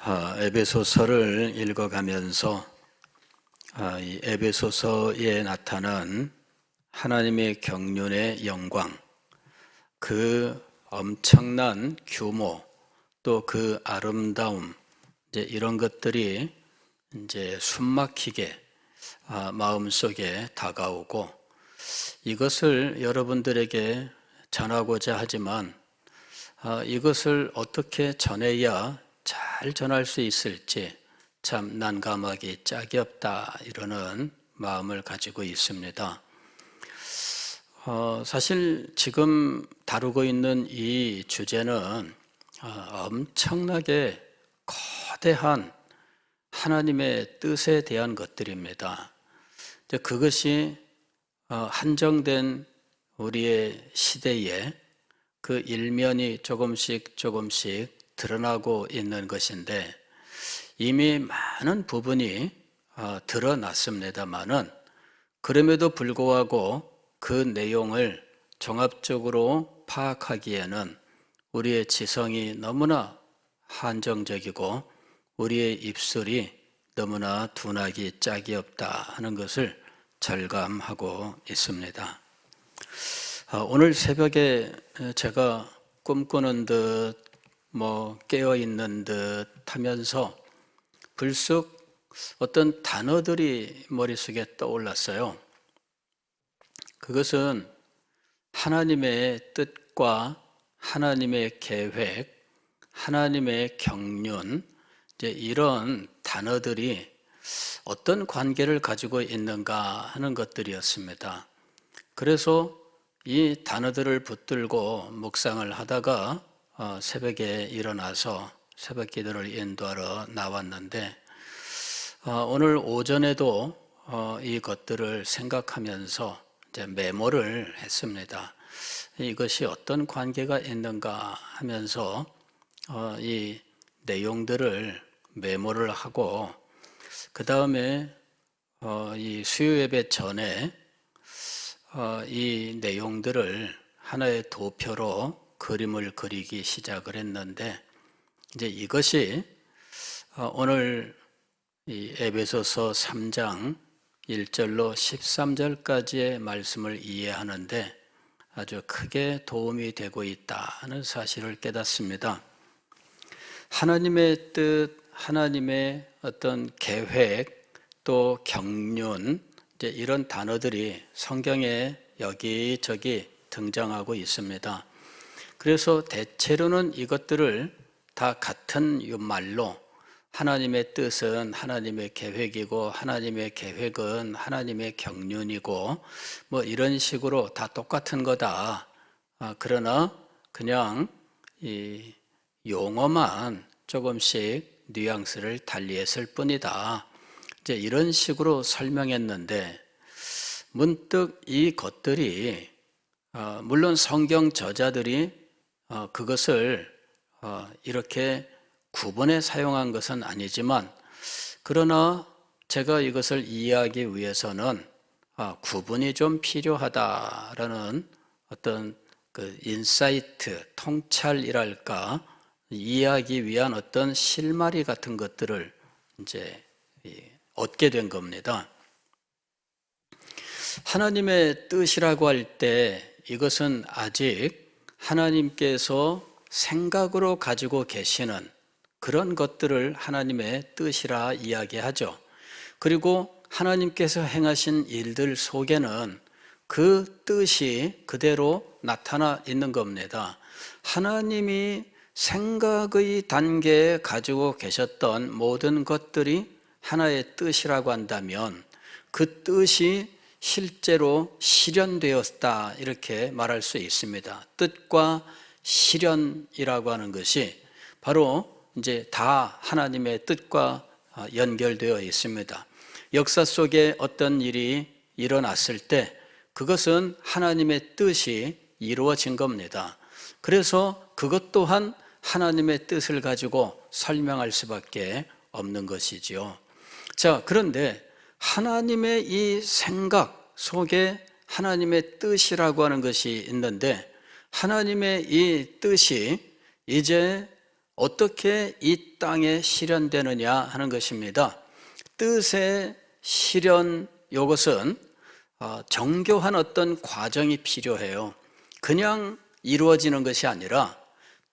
에베소서를 읽어가면서 이 에베소서에 나타난 하나님의 경륜의 영광, 그 엄청난 규모, 또 그 아름다움, 이런 것들이 숨막히게 마음속에 다가오고, 이것을 여러분들에게 전하고자 하지만 이것을 어떻게 전해야 잘 전할 수 있을지 참 난감하기 짝이 없다, 이러는 마음을 가지고 있습니다. 사실 지금 다루고 있는 이 주제는 엄청나게 거대한 하나님의 뜻에 대한 것들입니다. 그것이 한정된 우리의 시대에 그 일면이 조금씩 드러나고 있는 것인데, 이미 많은 부분이 드러났습니다마는 그럼에도 불구하고 그 내용을 종합적으로 파악하기에는 우리의 지성이 너무나 한정적이고 우리의 입술이 너무나 둔하기 짝이 없다 하는 것을 절감하고 있습니다. 오늘 새벽에 제가 꿈꾸는 듯 깨어있는 듯 하면서 불쑥 어떤 단어들이 머릿속에 떠올랐어요. 그것은 하나님의 뜻과 하나님의 계획, 하나님의 경륜, 이런 단어들이 어떤 관계를 가지고 있는가 하는 것들이었습니다. 그래서 이 단어들을 붙들고 묵상을 하다가 새벽에 일어나서 새벽 기도를 인도하러 나왔는데, 오늘 오전에도 이것들을 생각하면서 메모를 했습니다. 이것이 어떤 관계가 있는가 하면서 이 내용들을 메모를 하고, 그 다음에 이 수요 예배 전에 이 내용들을 하나의 도표로 그림을 그리기 시작을 했는데, 이것이 오늘 이 에베소서 3장 1절로 13절까지의 말씀을 이해하는데 아주 크게 도움이 되고 있다는 사실을 깨닫습니다. 하나님의 뜻, 하나님의 어떤 계획, 또 경륜, 이런 단어들이 성경에 여기저기 등장하고 있습니다. 그래서 대체로는 이것들을 다 같은 말로 하나님의 뜻은 하나님의 계획이고 하나님의 계획은 하나님의 경륜이고 이런 식으로 다 똑같은 거다. 그러나 그냥 이 용어만 조금씩 뉘앙스를 달리했을 뿐이다. 이런 식으로 설명했는데, 문득 이 것들이 물론 성경 저자들이 그것을 이렇게 구분해 사용한 것은 아니지만, 그러나 제가 이것을 이해하기 위해서는 구분이 좀 필요하다라는 어떤 그 인사이트, 통찰이랄까, 이해하기 위한 어떤 실마리 같은 것들을 얻게 된 겁니다. 하나님의 뜻이라고 할 때 이것은 아직 하나님께서 생각으로 가지고 계시는 그런 것들을 하나님의 뜻이라 이야기하죠. 그리고 하나님께서 행하신 일들 속에는 그 뜻이 그대로 나타나 있는 겁니다. 하나님이 생각의 단계에 가지고 계셨던 모든 것들이 하나의 뜻이라고 한다면 그 뜻이 실제로 실현되었다, 이렇게 말할 수 있습니다. 뜻과 실현이라고 하는 것이 바로 다 하나님의 뜻과 연결되어 있습니다. 역사 속에 어떤 일이 일어났을 때 그것은 하나님의 뜻이 이루어진 겁니다. 그래서 그것 또한 하나님의 뜻을 가지고 설명할 수밖에 없는 것이지요. 자, 그런데 하나님의 이 생각 속에 하나님의 뜻이라고 하는 것이 있는데, 하나님의 이 뜻이 이제 어떻게 이 땅에 실현되느냐 하는 것입니다. 뜻의 실현, 이것은 정교한 어떤 과정이 필요해요. 그냥 이루어지는 것이 아니라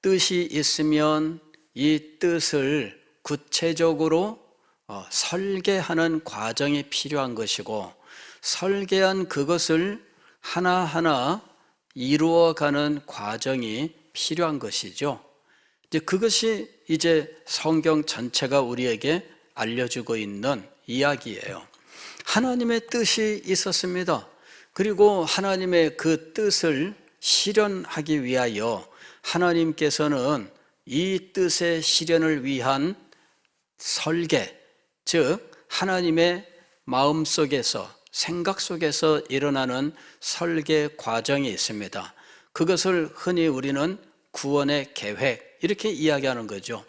뜻이 있으면 이 뜻을 구체적으로 설계하는 과정이 필요한 것이고, 설계한 그것을 하나하나 이루어가는 과정이 필요한 것이죠. 이제 그것이 이제 성경 전체가 우리에게 알려주고 있는 이야기예요. 하나님의 뜻이 있었습니다. 그리고 하나님의 그 뜻을 실현하기 위하여 하나님께서는 이 뜻의 실현을 위한 설계, 즉 하나님의 마음 속에서, 생각 속에서 일어나는 설계 과정이 있습니다. 그것을 흔히 우리는 구원의 계획, 이렇게 이야기하는 거죠.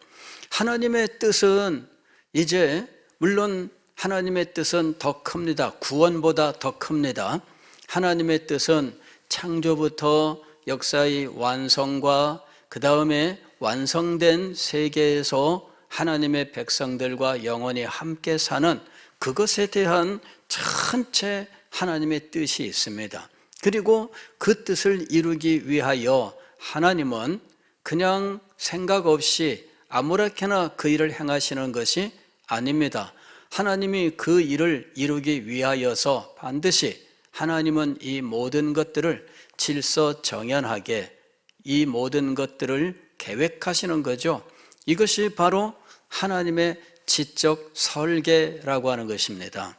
하나님의 뜻은 이제, 물론 하나님의 뜻은 더 큽니다. 구원보다 더 큽니다. 하나님의 뜻은 창조부터 역사의 완성과 그 다음에 완성된 세계에서 하나님의 백성들과 영원히 함께 사는 그것에 대한 전체 하나님의 뜻이 있습니다. 그리고 그 뜻을 이루기 위하여 하나님은 그냥 생각 없이 아무렇게나 그 일을 행하시는 것이 아닙니다. 하나님이 그 일을 이루기 위하여서 반드시 하나님은 이 모든 것들을 질서정연하게, 이 모든 것들을 계획하시는 거죠. 이것이 바로 하나님의 지적 설계라고 하는 것입니다.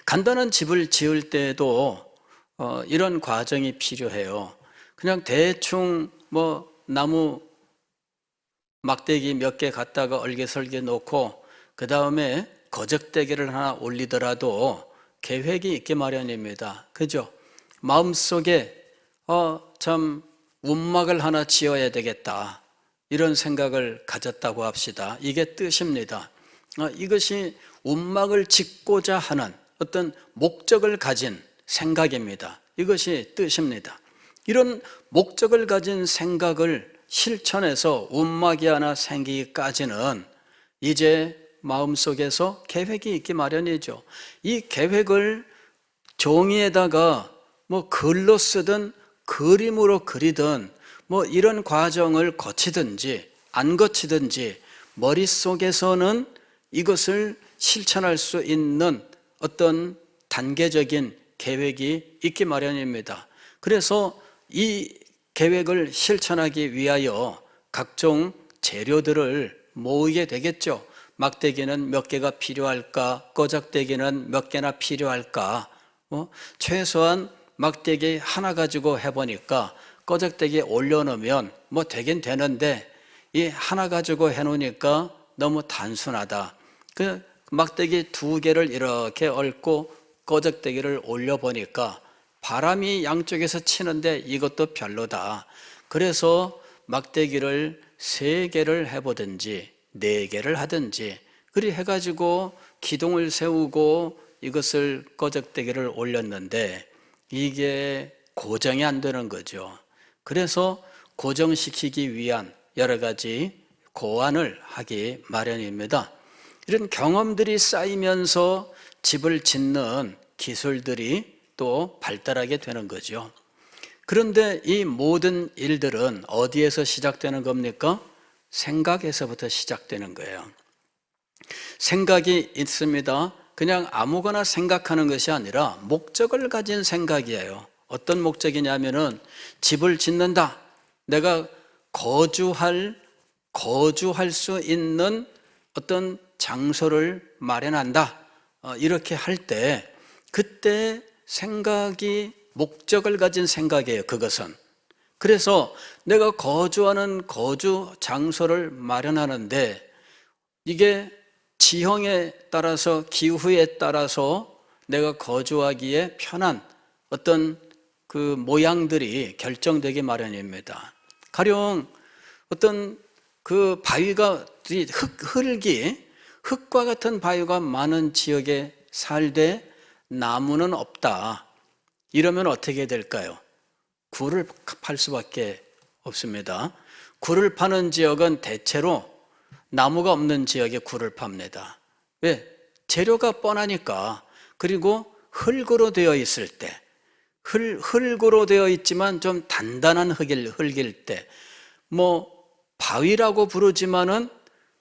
간단한 집을 지을 때에도 이런 과정이 필요해요. 그냥 대충 나무 막대기 몇 개 갖다가 얼개설개 놓고 그 다음에 거적대기를 하나 올리더라도 계획이 있기 마련입니다. 그죠? 마음속에 참 움막을 하나 지어야 되겠다, 이런 생각을 가졌다고 합시다. 이게 뜻입니다. 이것이 움막을 짓고자 하는 어떤 목적을 가진 생각입니다. 이것이 뜻입니다. 이런 목적을 가진 생각을 실천해서 움막이 하나 생기기까지는 이제 마음속에서 계획이 있기 마련이죠. 이 계획을 종이에다가 글로 쓰든 그림으로 그리든 이런 과정을 거치든지 안 거치든지 머릿속에서는 이것을 실천할 수 있는 어떤 단계적인 계획이 있기 마련입니다. 그래서 이 계획을 실천하기 위하여 각종 재료들을 모으게 되겠죠. 막대기는 몇 개가 필요할까? 거적대기는 몇 개나 필요할까? 최소한 막대기 하나 가지고 해보니까 거적대기에 올려놓으면 되긴 되는데, 이 하나 가지고 해놓으니까 너무 단순하다. 그 막대기 2개를 이렇게 얹고 거적대기를 올려보니까 바람이 양쪽에서 치는데 이것도 별로다. 그래서 막대기를 3개를 해보든지 4개를 하든지 그리 해가지고 기둥을 세우고 이것을 거적대기를 올렸는데 이게 고정이 안 되는 거죠. 그래서 고정시키기 위한 여러 가지 고안을 하기 마련입니다. 이런 경험들이 쌓이면서 집을 짓는 기술들이 또 발달하게 되는 거죠. 그런데 이 모든 일들은 어디에서 시작되는 겁니까? 생각에서부터 시작되는 거예요. 생각이 있습니다. 그냥 아무거나 생각하는 것이 아니라 목적을 가진 생각이에요. 어떤 목적이냐면은 집을 짓는다. 내가 거주할 수 있는 어떤 장소를 마련한다. 이렇게 할 때 그때 생각이 목적을 가진 생각이에요. 그것은. 그래서 내가 거주하는 거주 장소를 마련하는데 이게 지형에 따라서, 기후에 따라서 내가 거주하기에 편한 어떤 그 모양들이 결정되기 마련입니다. 가령 어떤 그 바위가 흙과 같은 바위가 많은 지역에 살되 나무는 없다. 이러면 어떻게 될까요? 굴을 팔 수밖에 없습니다. 굴을 파는 지역은 대체로 나무가 없는 지역에 굴을 팝니다. 왜? 재료가 뻔하니까. 그리고 흙으로 되어 있을 때, 흙으로 되어 있지만 좀 단단한 흙일 때, 뭐 바위라고 부르지만은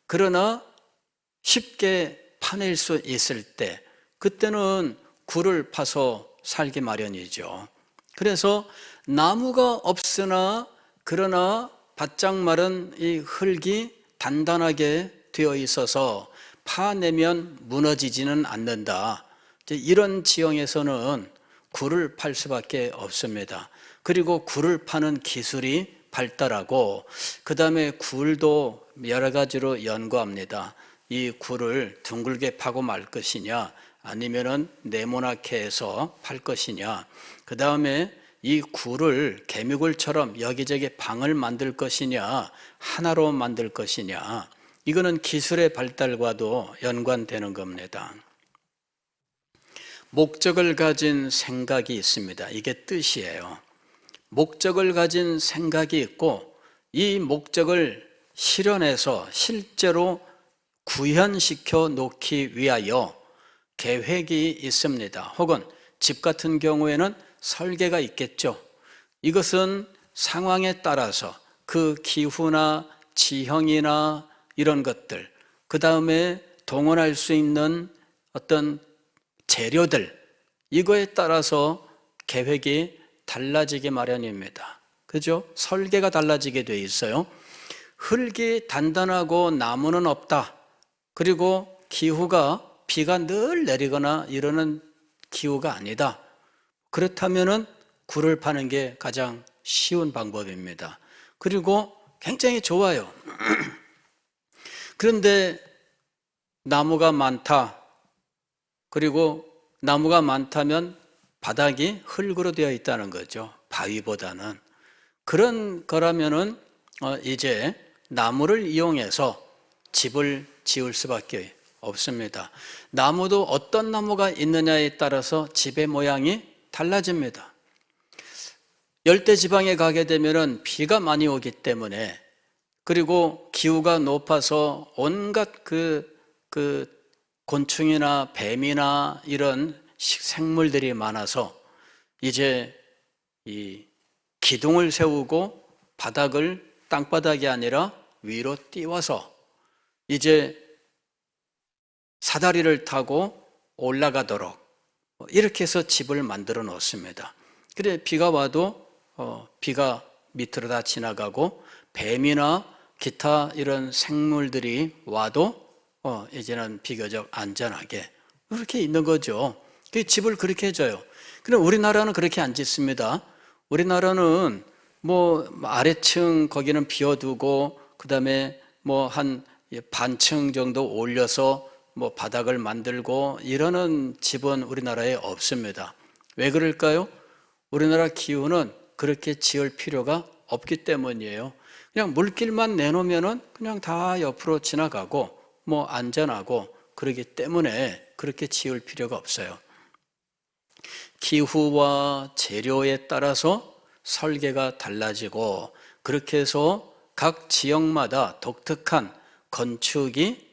그러나 쉽게 파낼 수 있을 때, 그때는 굴을 파서 살기 마련이죠. 그래서 나무가 없으나 그러나 바짝 마른 이 흙이 단단하게 되어 있어서 파내면 무너지지는 않는다. 이런 지형에서는 굴을 팔 수밖에 없습니다. 그리고 굴을 파는 기술이 발달하고 그 다음에 굴도 여러 가지로 연구합니다. 이 굴을 둥글게 파고 말 것이냐 아니면은 네모나게 해서 팔 것이냐, 그 다음에 이 굴을 개미굴처럼 여기저기 방을 만들 것이냐 하나로 만들 것이냐, 이거는 기술의 발달과도 연관되는 겁니다. 목적을 가진 생각이 있습니다. 이게 뜻이에요. 목적을 가진 생각이 있고 이 목적을 실현해서 실제로 구현시켜 놓기 위하여 계획이 있습니다. 혹은 집 같은 경우에는 설계가 있겠죠. 이것은 상황에 따라서 그 기후나 지형이나 이런 것들, 그 다음에 동원할 수 있는 어떤 재료들, 이거에 따라서 계획이 달라지기 마련입니다. 그죠? 설계가 달라지게 돼 있어요. 흙이 단단하고 나무는 없다. 그리고 기후가 비가 늘 내리거나 이러는 기후가 아니다. 그렇다면은 굴을 파는 게 가장 쉬운 방법입니다. 그리고 굉장히 좋아요. 그런데 나무가 많다. 그리고 나무가 많다면 바닥이 흙으로 되어 있다는 거죠. 바위보다는. 그런 거라면은 이제 나무를 이용해서 집을 지을 수밖에 없습니다. 나무도 어떤 나무가 있느냐에 따라서 집의 모양이 달라집니다. 열대 지방에 가게 되면은 비가 많이 오기 때문에, 그리고 기후가 높아서 온갖 그 곤충이나 뱀이나 이런 생물들이 많아서 이제 이 기둥을 세우고 바닥을 땅바닥이 아니라 위로 띄워서 이제 사다리를 타고 올라가도록 이렇게 해서 집을 만들어 놓습니다. 그래 비가 와도 비가 밑으로 다 지나가고 뱀이나 기타 이런 생물들이 와도 이제는 비교적 안전하게 그렇게 있는 거죠. 집을 그렇게 해줘요. 그런데 우리나라는 그렇게 안 짓습니다. 우리나라는 뭐 아래층 거기는 비워두고 그 다음에 뭐 한 반층 정도 올려서 뭐 바닥을 만들고 이러는 집은 우리나라에 없습니다. 왜 그럴까요? 우리나라 기후는 그렇게 지을 필요가 없기 때문이에요. 그냥 물길만 내놓으면은 그냥 다 옆으로 지나가고 뭐 안전하고 그러기 때문에 그렇게 지을 필요가 없어요. 기후와 재료에 따라서 설계가 달라지고 그렇게 해서 각 지역마다 독특한 건축이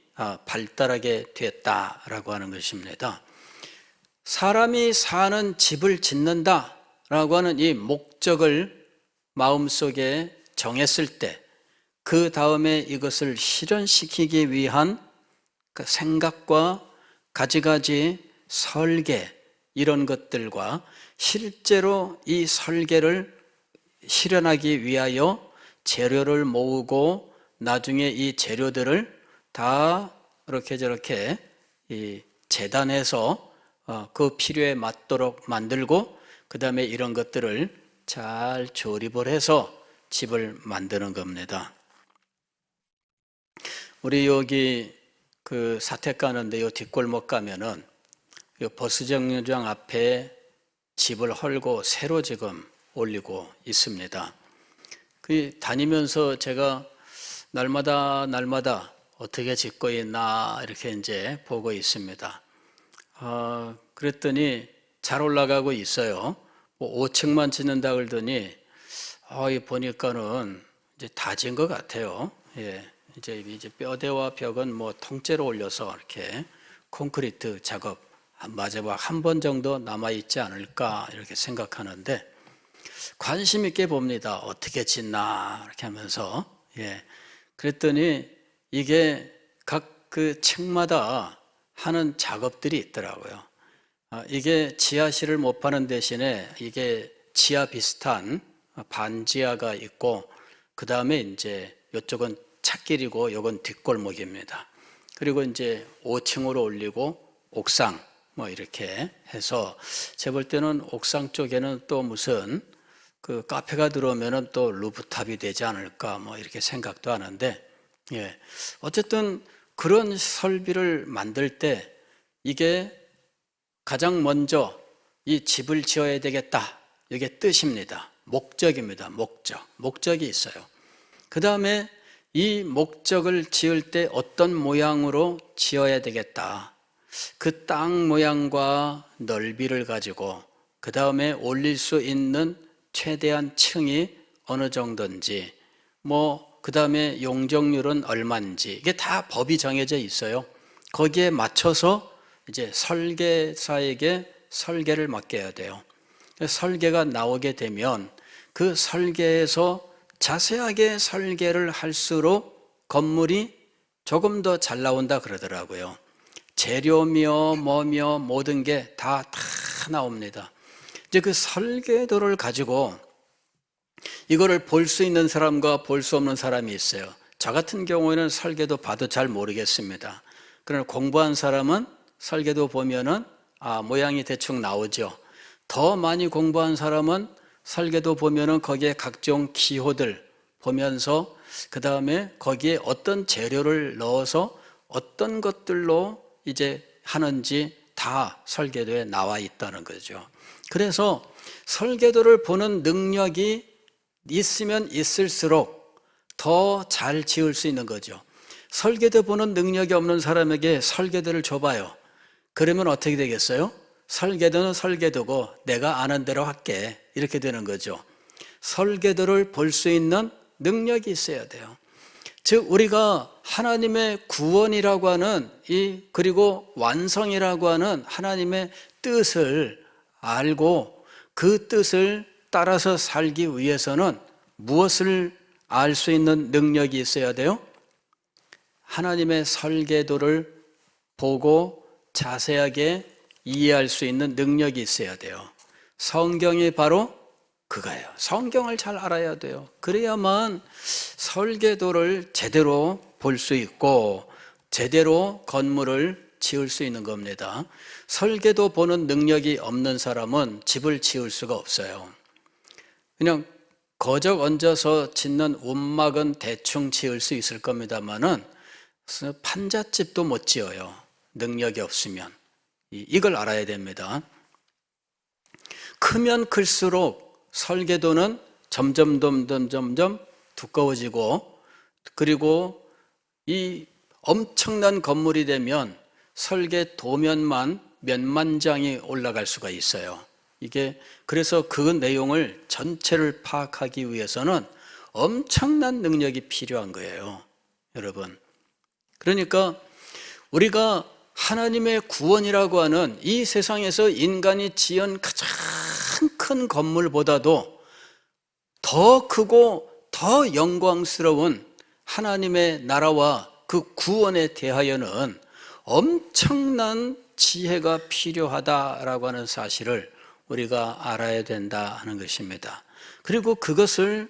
발달하게 됐다라고 하는 것입니다. 사람이 사는 집을 짓는다라고 하는 이 목적을 마음속에 정했을 때 그 다음에 이것을 실현시키기 위한 그 생각과 가지가지 설계 이런 것들과 실제로 이 설계를 실현하기 위하여 재료를 모으고 나중에 이 재료들을 다 이렇게 저렇게 재단해서 그 필요에 맞도록 만들고 그 다음에 이런 것들을 잘 조립을 해서 집을 만드는 겁니다. 우리 여기 그 사택 가는데 요 뒷골목 가면은 요 버스 정류장 앞에 집을 헐고 새로 지금 올리고 있습니다. 그 다니면서 제가 날마다 어떻게 짓고 있나 이렇게 이제 보고 있습니다. 그랬더니 잘 올라가고 있어요. 뭐 5층만 짓는다 그러더니 보니까는 이제 다진 것 같아요. 예. 이제 뼈대와 벽은 뭐 통째로 올려서 이렇게 콘크리트 작업 마지막 한 번 정도 남아 있지 않을까 이렇게 생각하는데 관심 있게 봅니다. 어떻게 짓나 이렇게 하면서 예. 그랬더니 이게 각 그 층마다 하는 작업들이 있더라고요. 이게 지하실을 못 파는 대신에 이게 지하 비슷한 반지하가 있고 그 다음에 이제 이쪽은 찻길이고 이건 뒷골목입니다. 그리고 이제 5층으로 올리고 옥상 뭐 이렇게 해서 제가 볼 때는 옥상 쪽에는 또 무슨 그 카페가 들어오면은 또 루프탑이 되지 않을까 뭐 이렇게 생각도 하는데 예. 어쨌든 그런 설비를 만들 때 이게 가장 먼저 이 집을 지어야 되겠다. 이게 뜻입니다. 목적입니다. 목적이 있어요. 그 다음에 이 목적을 지을 때 어떤 모양으로 지어야 되겠다. 그 땅 모양과 넓이를 가지고 그 다음에 올릴 수 있는 최대한 층이 어느 정도인지 그 다음에 용적률은 얼마인지 이게 다 법이 정해져 있어요. 거기에 맞춰서 이제 설계사에게 설계를 맡겨야 돼요. 설계가 나오게 되면 그 설계에서 자세하게 설계를 할수록 건물이 조금 더 잘 나온다 그러더라고요. 재료며 뭐며 모든 게 다 나옵니다. 이제 그 설계도를 가지고 이거를 볼 수 있는 사람과 볼 수 없는 사람이 있어요. 저 같은 경우에는 설계도 봐도 잘 모르겠습니다. 그러나 공부한 사람은 설계도 보면은 모양이 대충 나오죠. 더 많이 공부한 사람은 설계도 보면은 거기에 각종 기호들 보면서 그 다음에 거기에 어떤 재료를 넣어서 어떤 것들로 이제 하는지 다 설계도에 나와 있다는 거죠. 그래서 설계도를 보는 능력이 있으면 있을수록 더 잘 지을 수 있는 거죠. 설계도 보는 능력이 없는 사람에게 설계도를 줘봐요. 그러면 어떻게 되겠어요? 설계도는 설계도고 내가 아는 대로 할게 이렇게 되는 거죠. 설계도를 볼 수 있는 능력이 있어야 돼요. 즉 우리가 하나님의 구원이라고 하는 그리고 완성이라고 하는 하나님의 뜻을 알고 그 뜻을 따라서 살기 위해서는 무엇을 알 수 있는 능력이 있어야 돼요? 하나님의 설계도를 보고 자세하게 이해할 수 있는 능력이 있어야 돼요. 성경이 바로 그거예요. 성경을 잘 알아야 돼요. 그래야만 설계도를 제대로 볼 수 있고 제대로 건물을 지을 수 있는 겁니다. 설계도 보는 능력이 없는 사람은 집을 지을 수가 없어요. 그냥 거적 얹어서 짓는 움막은 대충 지을 수 있을 겁니다만은 판잣집도 못 지어요. 능력이 없으면. 이걸 알아야 됩니다. 크면 클수록 설계도는 점점 두꺼워지고 그리고 이 엄청난 건물이 되면 설계 도면만 몇만 장이 올라갈 수가 있어요. 그래서 그 내용을 전체를 파악하기 위해서는 엄청난 능력이 필요한 거예요, 여러분. 그러니까 우리가 하나님의 구원이라고 하는 이 세상에서 인간이 지은 가장 큰 건물보다도 더 크고 더 영광스러운 하나님의 나라와 그 구원에 대하여는 엄청난 지혜가 필요하다라고 하는 사실을 우리가 알아야 된다 하는 것입니다. 그리고 그것을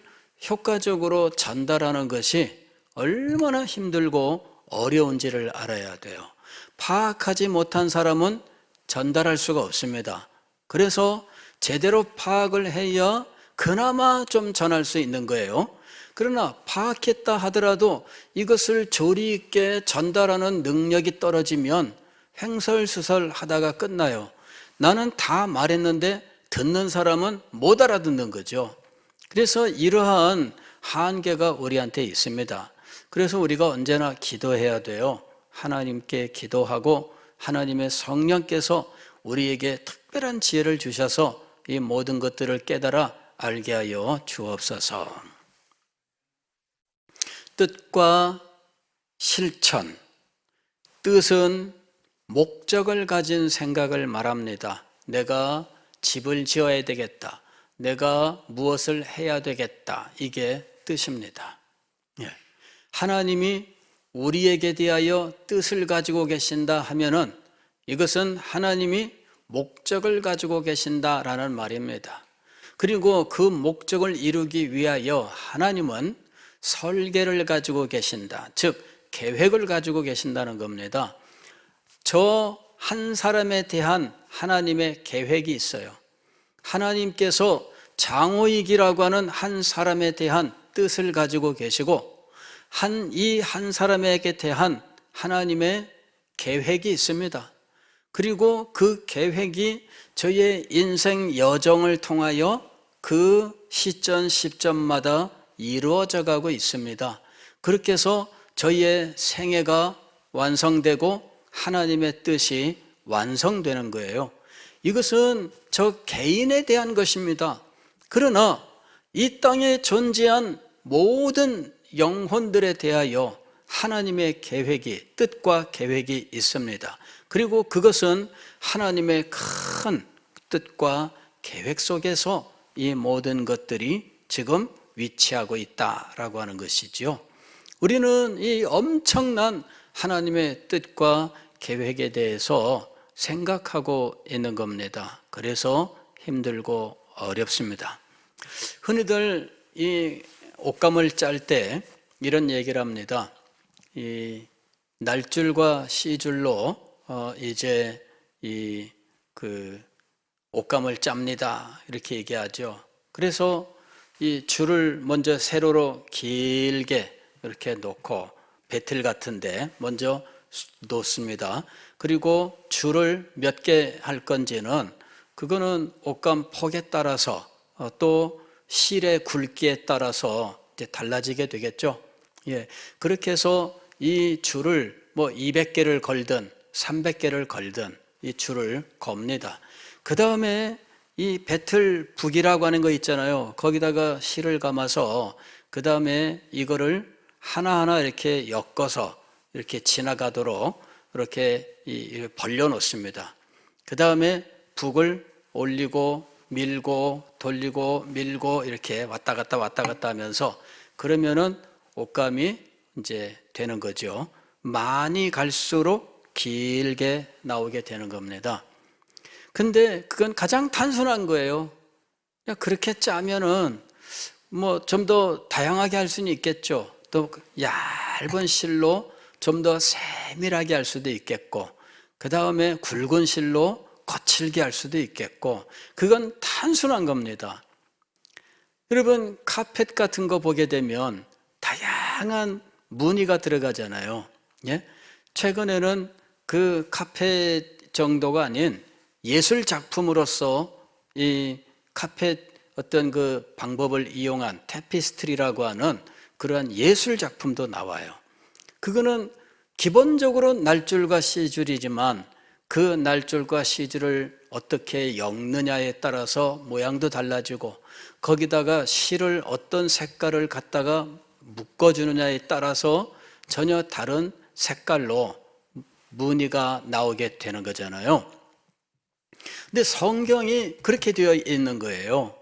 효과적으로 전달하는 것이 얼마나 힘들고 어려운지를 알아야 돼요. 파악하지 못한 사람은 전달할 수가 없습니다. 그래서 제대로 파악을 해야 그나마 좀 전할 수 있는 거예요. 그러나 파악했다 하더라도 이것을 조리 있게 전달하는 능력이 떨어지면 횡설수설 하다가 끝나요. 나는 다 말했는데 듣는 사람은 못 알아듣는 거죠. 그래서 이러한 한계가 우리한테 있습니다. 그래서 우리가 언제나 기도해야 돼요. 하나님께 기도하고 하나님의 성령께서 우리에게 특별한 지혜를 주셔서 이 모든 것들을 깨달아 알게 하여 주옵소서. 뜻과 실천, 뜻은 목적을 가진 생각을 말합니다. 내가 집을 지어야 되겠다. 내가 무엇을 해야 되겠다. 이게 뜻입니다. 하나님이 우리에게 대하여 뜻을 가지고 계신다 하면은 이것은 하나님이 목적을 가지고 계신다라는 말입니다. 그리고 그 목적을 이루기 위하여 하나님은 설계를 가지고 계신다. 즉 계획을 가지고 계신다는 겁니다. 저 한 사람에 대한 하나님의 계획이 있어요. 하나님께서 장호익이라고 하는 한 사람에 대한 뜻을 가지고 계시고 이 한 사람에게 대한 하나님의 계획이 있습니다. 그리고 그 계획이 저의 인생 여정을 통하여 그 시점 시점마다 이루어져 가고 있습니다. 그렇게 해서 저희의 생애가 완성되고 하나님의 뜻이 완성되는 거예요. 이것은 저 개인에 대한 것입니다. 그러나 이 땅에 존재한 모든 영혼들에 대하여 하나님의 계획이, 뜻과 계획이 있습니다. 그리고 그것은 하나님의 큰 뜻과 계획 속에서 이 모든 것들이 지금 위치하고 있다라고 하는 것이지요. 우리는 이 엄청난 하나님의 뜻과 계획에 대해서 생각하고 있는 겁니다. 그래서 힘들고 어렵습니다. 흔히들 이 옷감을 짤 때 이런 얘기를 합니다. 이 날줄과 씨줄로 이제 그 옷감을 짭니다. 이렇게 얘기하죠. 그래서 이 줄을 먼저 세로로 길게 이렇게 놓고 배틀 같은데 먼저 놓습니다. 그리고 줄을 몇 개 할 건지는 그거는 옷감 폭에 따라서 또 실의 굵기에 따라서 이제 달라지게 되겠죠. 그렇게 해서 이 줄을 뭐 200개를 걸든 300개를 걸든 이 줄을 겁니다. 그 다음에 이 배틀북이라고 하는 거 있잖아요. 거기다가 실을 감아서 그 다음에 이거를 하나하나 이렇게 엮어서 이렇게 지나가도록 이렇게 벌려 놓습니다. 그 다음에 북을 올리고 밀고 돌리고 밀고 이렇게 왔다 갔다 하면서 그러면은 옷감이 이제 되는 거죠. 많이 갈수록 길게 나오게 되는 겁니다. 근데 그건 가장 단순한 거예요. 그렇게 짜면은 뭐 좀 더 다양하게 할 수는 있겠죠. 또 얇은 실로 좀 더 세밀하게 할 수도 있겠고, 그 다음에 굵은 실로 거칠게 할 수도 있겠고, 그건 단순한 겁니다. 여러분, 카펫 같은 거 보게 되면 다양한 무늬가 들어가잖아요. 최근에는 그 카펫 정도가 아닌 예술 작품으로서 이 카펫 어떤 그 방법을 이용한 테피스트리라고 하는 그러한 예술 작품도 나와요. 그거는 기본적으로 날줄과 씨줄이지만 그 날줄과 씨줄을 어떻게 엮느냐에 따라서 모양도 달라지고 거기다가 실을 어떤 색깔을 갖다가 묶어주느냐에 따라서 전혀 다른 색깔로 무늬가 나오게 되는 거잖아요. 근데 성경이 그렇게 되어 있는 거예요.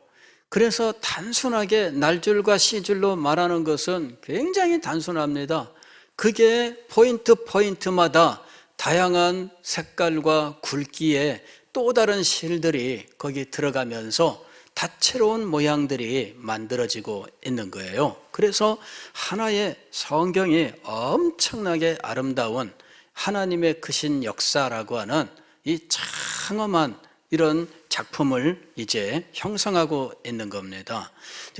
그래서 단순하게 날줄과 씨줄로 말하는 것은 굉장히 단순합니다. 그게 포인트마다 다양한 색깔과 굵기에 또 다른 실들이 거기 들어가면서 다채로운 모양들이 만들어지고 있는 거예요. 그래서 하나의 성경이 엄청나게 아름다운 하나님의 크신 역사라고 하는 이 장엄한 이런 작품을 이제 형성하고 있는 겁니다.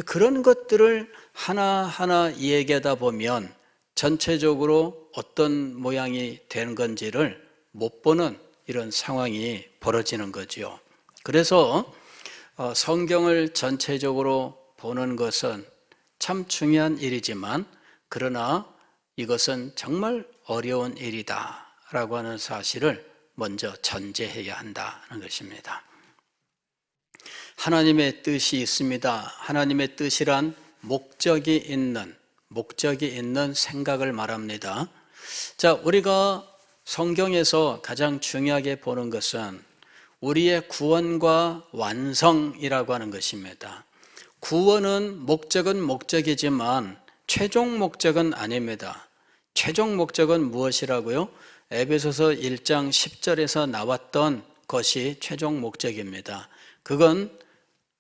그런 것들을 하나하나 얘기하다 보면 전체적으로 어떤 모양이 되는 건지를 못 보는 이런 상황이 벌어지는 거죠. 그래서 성경을 전체적으로 보는 것은 참 중요한 일이지만 그러나 이것은 정말 어려운 일이다라고 하는 사실을 먼저 전제해야 한다는 것입니다. 하나님의 뜻이 있습니다. 하나님의 뜻이란 목적이 있는 생각을 말합니다. 자, 우리가 성경에서 가장 중요하게 보는 것은 우리의 구원과 완성이라고 하는 것입니다. 구원은 목적은 목적이지만 최종 목적은 아닙니다. 최종 목적은 무엇이라고요? 에베소서 1장 10절에서 나왔던 것이 최종 목적입니다. 그건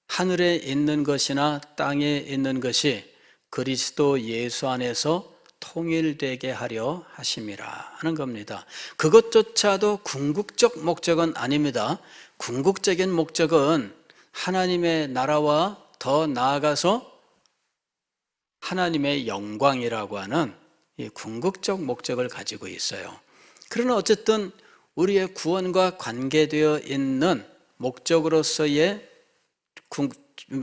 하늘에 있는 것이나 땅에 있는 것이 그리스도 예수 안에서 통일되게 하려 하심이라 하는 겁니다. 그것조차도 궁극적 목적은 아닙니다. 궁극적인 목적은 하나님의 나라와 더 나아가서 하나님의 영광이라고 하는 이 궁극적 목적을 가지고 있어요. 그러나 어쨌든 우리의 구원과 관계되어 있는 목적으로서의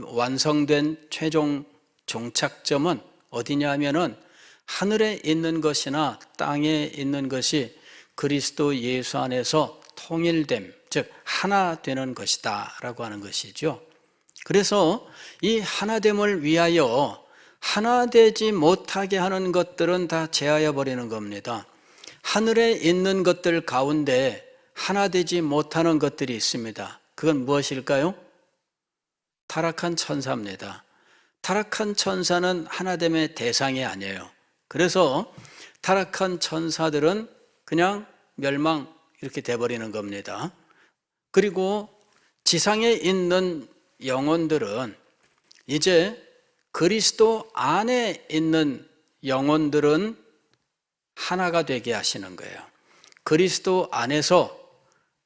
완성된 최종 종착점은 어디냐 하면은 하늘에 있는 것이나 땅에 있는 것이 그리스도 예수 안에서 통일됨, 즉 하나 되는 것이다 라고 하는 것이죠. 그래서 이 하나됨을 위하여 하나 되지 못하게 하는 것들은 다 제하여 버리는 겁니다. 하늘에 있는 것들 가운데 하나 되지 못하는 것들이 있습니다. 그건 무엇일까요? 타락한 천사입니다. 타락한 천사는 하나됨의 대상이 아니에요. 그래서 타락한 천사들은 그냥 멸망 이렇게 돼버리는 겁니다. 그리고 지상에 있는 영혼들은 이제 그리스도 안에 있는 영혼들은 하나가 되게 하시는 거예요. 그리스도 안에서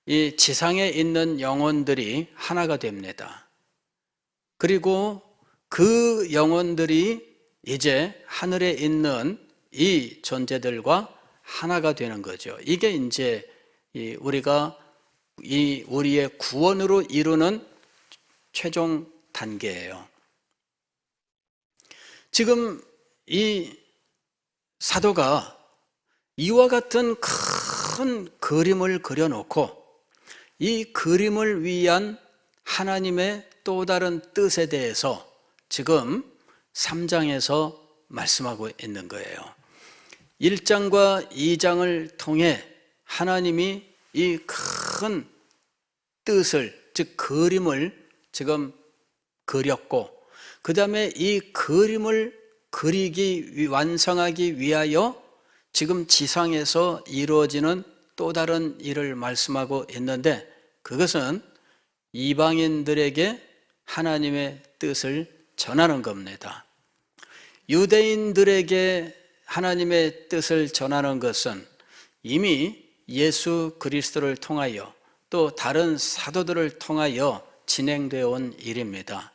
이 지상에 있는 영혼들이 하나가 됩니다. 그리고 그 영혼들이 이제 하늘에 있는 이 존재들과 하나가 되는 거죠. 이게 이제 우리가 우리의 구원으로 이루는 최종 단계예요. 지금 이 사도가 이와 같은 큰 그림을 그려놓고 이 그림을 위한 하나님의 또 다른 뜻에 대해서 지금 3장에서 말씀하고 있는 거예요. 1장과 2장을 통해 하나님이 이 큰 뜻을, 즉 그림을 지금 그렸고, 그 다음에 이 그림을 완성하기 위하여 지금 지상에서 이루어지는 또 다른 일을 말씀하고 있는데, 그것은 이방인들에게 하나님의 뜻을 전하는 겁니다. 유대인들에게 하나님의 뜻을 전하는 것은 이미 예수 그리스도를 통하여 또 다른 사도들을 통하여 진행되어 온 일입니다.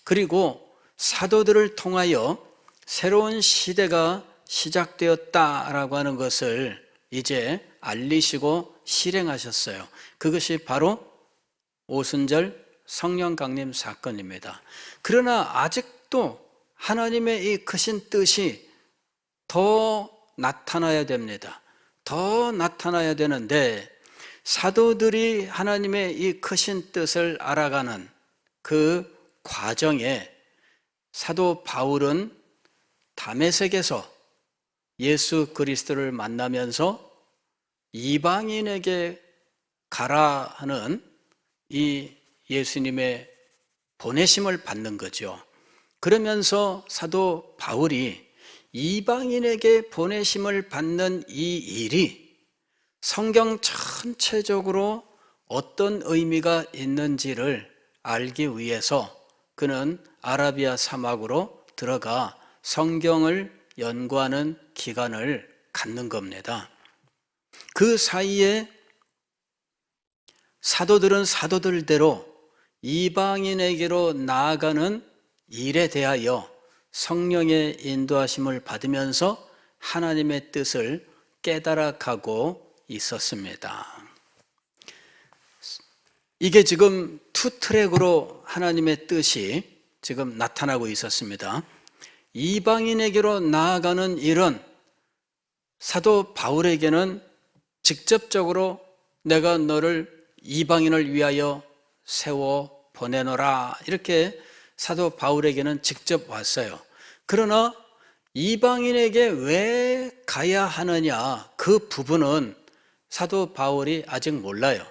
그리고 사도들을 통하여 새로운 시대가 시작되었다라고 하는 것을 이제 알리시고 실행하셨어요. 그것이 바로 오순절 성령 강림 사건입니다. 그러나 아직도 하나님의 이 크신 뜻이 더 나타나야 됩니다. 더 나타나야 되는데 사도들이 하나님의 이 크신 뜻을 알아가는 그 과정에 사도 바울은 다메섹에서 예수 그리스도를 만나면서 이방인에게 가라 하는 이 예수님의 보내심을 받는 거죠. 그러면서 사도 바울이 이방인에게 보내심을 받는 이 일이 성경 전체적으로 어떤 의미가 있는지를 알기 위해서 그는 아라비아 사막으로 들어가 성경을 연구하는 기간을 갖는 겁니다. 그 사이에 사도들은 사도들대로 이방인에게로 나아가는 일에 대하여 성령의 인도하심을 받으면서 하나님의 뜻을 깨달아가고 있었습니다. 이게 지금 투 트랙으로 하나님의 뜻이 지금 나타나고 있었습니다. 이방인에게로 나아가는 일은 사도 바울에게는 직접적으로 내가 너를 이방인을 위하여 세워 보내노라 이렇게 사도 바울에게는 직접 왔어요. 그러나 이방인에게 왜 가야 하느냐 그 부분은 사도 바울이 아직 몰라요.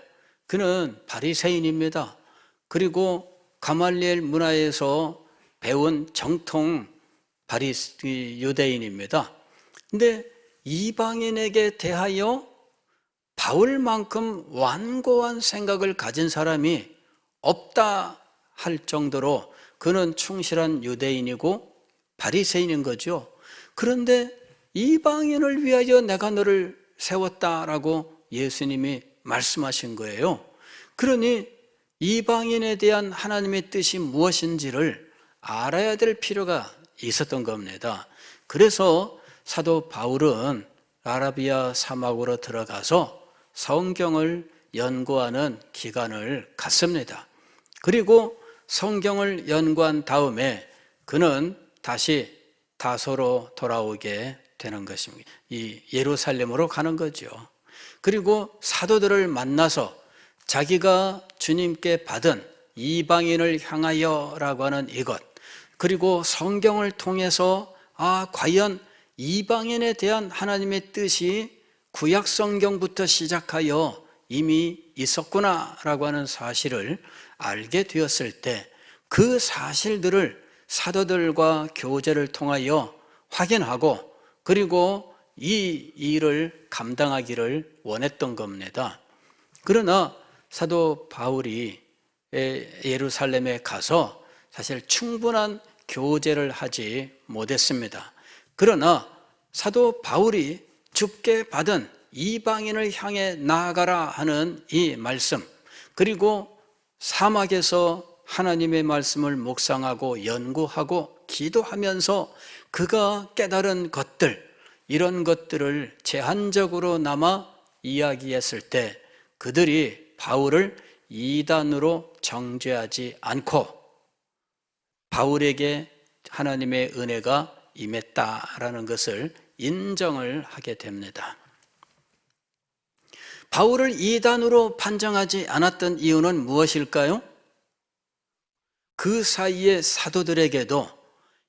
그는 바리새인입니다. 그리고 가말리엘 문화에서 배운 정통 유대인입니다. 근데 이방인에게 대하여 바울만큼 완고한 생각을 가진 사람이 없다 할 정도로 그는 충실한 유대인이고 바리새인인 거죠. 그런데 이방인을 위하여 내가 너를 세웠다라고 예수님이 말씀하신 거예요. 그러니 이방인에 대한 하나님의 뜻이 무엇인지를 알아야 될 필요가 있었던 겁니다. 그래서 사도 바울은 아라비아 사막으로 들어가서 성경을 연구하는 기간을 갖습니다. 그리고 성경을 연구한 다음에 그는 다시 다소로 돌아오게 되는 것입니다. 이 예루살렘으로 가는 거죠. 그리고 사도들을 만나서 자기가 주님께 받은 이방인을 향하여라고 하는 이것, 그리고 성경을 통해서 과연 이방인에 대한 하나님의 뜻이 구약 성경부터 시작하여 이미 있었구나라고 하는 사실을 알게 되었을 때 그 사실들을 사도들과 교제를 통하여 확인하고 그리고 이 일을 감당하기를 원했던 겁니다. 그러나 사도 바울이 예루살렘에 가서 사실 충분한 교제를 하지 못했습니다. 그러나 사도 바울이 주께 받은 이방인을 향해 나아가라 하는 이 말씀, 그리고 사막에서 하나님의 말씀을 묵상하고 연구하고 기도하면서 그가 깨달은 것들, 이런 것들을 제한적으로나마 이야기했을 때 그들이 바울을 이단으로 정죄하지 않고 바울에게 하나님의 은혜가 임했다라는 것을 인정을 하게 됩니다. 바울을 이단으로 판정하지 않았던 이유는 무엇일까요? 그 사이에 사도들에게도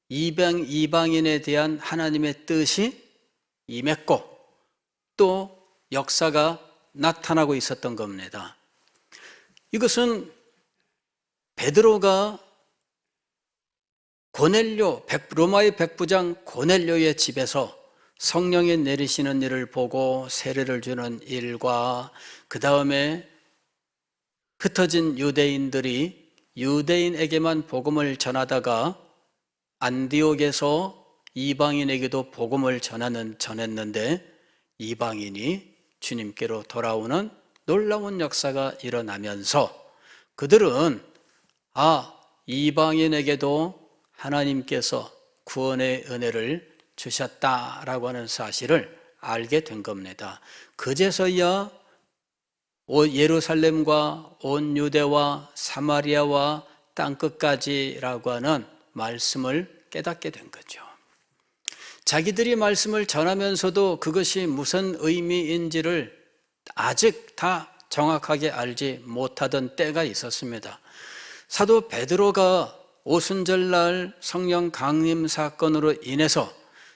이방인에 대한 하나님의 뜻이 임했고 또 역사가 나타나고 있었던 겁니다. 이것은 베드로가 로마의 백부장 고넬료의 집에서 성령이 내리시는 일을 보고 세례를 주는 일과 그 다음에 흩어진 유대인들이 유대인에게만 복음을 전하다가 안디옥에서 이방인에게도 복음을 전했는데 이방인이 주님께로 돌아오는 놀라운 역사가 일어나면서 그들은 이방인에게도 하나님께서 구원의 은혜를 주셨다라고 하는 사실을 알게 된 겁니다. 그제서야 예루살렘과 온 유대와 사마리아와 땅끝까지라고 하는 말씀을 깨닫게 된 거죠. 자기들이 말씀을 전하면서도 그것이 무슨 의미인지를 아직 다 정확하게 알지 못하던 때가 있었습니다. 사도 베드로가 오순절날 성령 강림 사건으로 인해서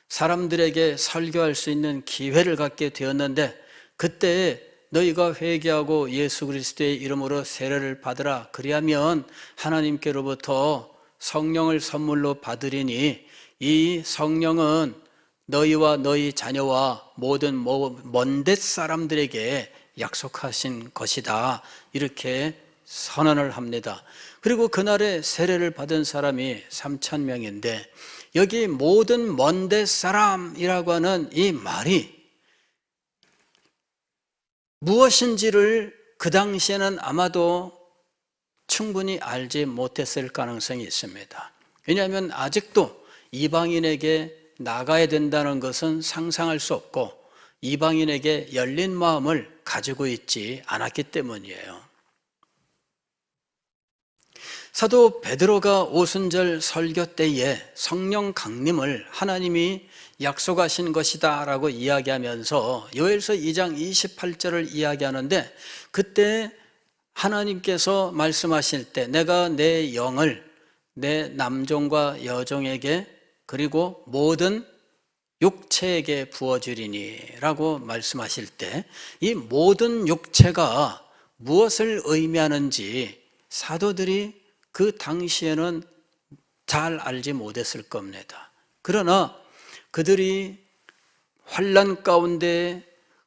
사람들에게 설교할 수 있는 기회를 갖게 되었는데 그때 너희가 회개하고 예수 그리스도의 이름으로 세례를 받으라. 그리하면 하나님께로부터 성령을 선물로 받으리니 이 성령은 너희와 너희 자녀와 모든 먼 데 사람들에게 약속하신 것이다. 이렇게 선언을 합니다. 그리고 그날에 세례를 받은 사람이 3,000명인데 여기 모든 먼 데 사람이라고 하는 이 말이 무엇인지를 그 당시에는 아마도 충분히 알지 못했을 가능성이 있습니다. 왜냐하면 아직도 이방인에게 나가야 된다는 것은 상상할 수 없고 이방인에게 열린 마음을 가지고 있지 않았기 때문이에요. 사도 베드로가 오순절 설교 때에 성령 강림을 하나님이 약속하신 것이다 라고 이야기하면서 요엘서 2장 28절을 이야기하는데 그때 하나님께서 말씀하실 때 내가 내 영을 내 남종과 여종에게 그리고 모든 육체에게 부어주리니 라고 말씀하실 때 이 모든 육체가 무엇을 의미하는지 사도들이 그 당시에는 잘 알지 못했을 겁니다. 그러나 그들이 환난 가운데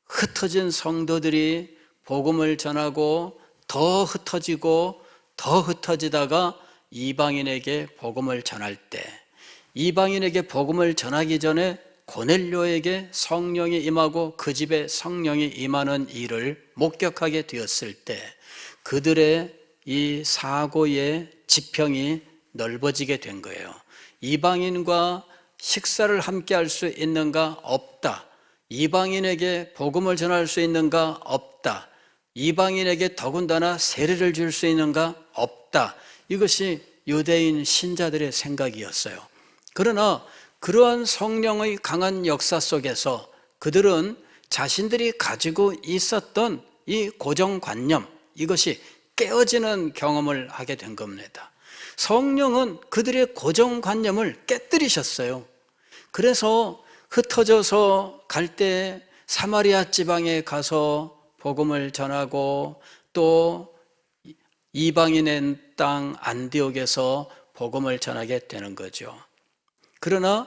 흩어진 성도들이 복음을 전하고 더 흩어지고 더 흩어지다가 이방인에게 복음을 전할 때 이방인에게 복음을 전하기 전에 고넬료에게 성령이 임하고 그 집에 성령이 임하는 일을 목격하게 되었을 때 그들의 이 사고의 지평이 넓어지게 된 거예요. 이방인과 식사를 함께 할 수 있는가? 없다. 이방인에게 복음을 전할 수 있는가? 없다. 이방인에게 더군다나 세례를 줄 수 있는가? 없다. 이것이 유대인 신자들의 생각이었어요. 그러나 그러한 성령의 강한 역사 속에서 그들은 자신들이 가지고 있었던 이 고정관념, 이것이 깨어지는 경험을 하게 된 겁니다. 성령은 그들의 고정관념을 깨뜨리셨어요. 그래서 흩어져서 갈 때 사마리아 지방에 가서 복음을 전하고 또 이방인의 땅 안디옥에서 복음을 전하게 되는 거죠. 그러나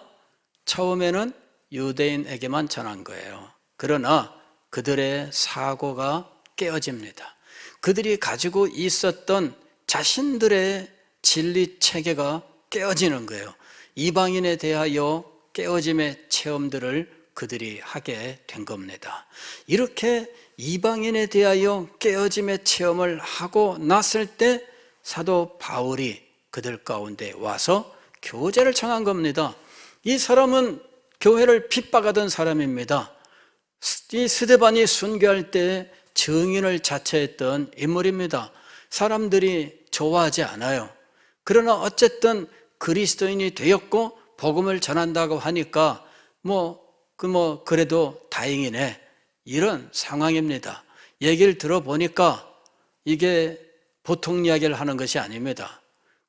처음에는 유대인에게만 전한 거예요. 그러나 그들의 사고가 깨어집니다. 그들이 가지고 있었던 자신들의 진리 체계가 깨어지는 거예요. 이방인에 대하여 깨어짐의 체험들을 그들이 하게 된 겁니다. 이렇게 이방인에 대하여 깨어짐의 체험을 하고 났을 때 사도 바울이 그들 가운데 와서 교제를 청한 겁니다. 이 사람은 교회를 핍박하던 사람입니다. 이 스데반이 순교할 때 증인을 자처했던 인물입니다. 사람들이 좋아하지 않아요. 그러나 어쨌든 그리스도인이 되었고 복음을 전한다고 하니까 그래도 다행이네, 이런 상황입니다. 얘기를 들어보니까 이게 보통 이야기를 하는 것이 아닙니다.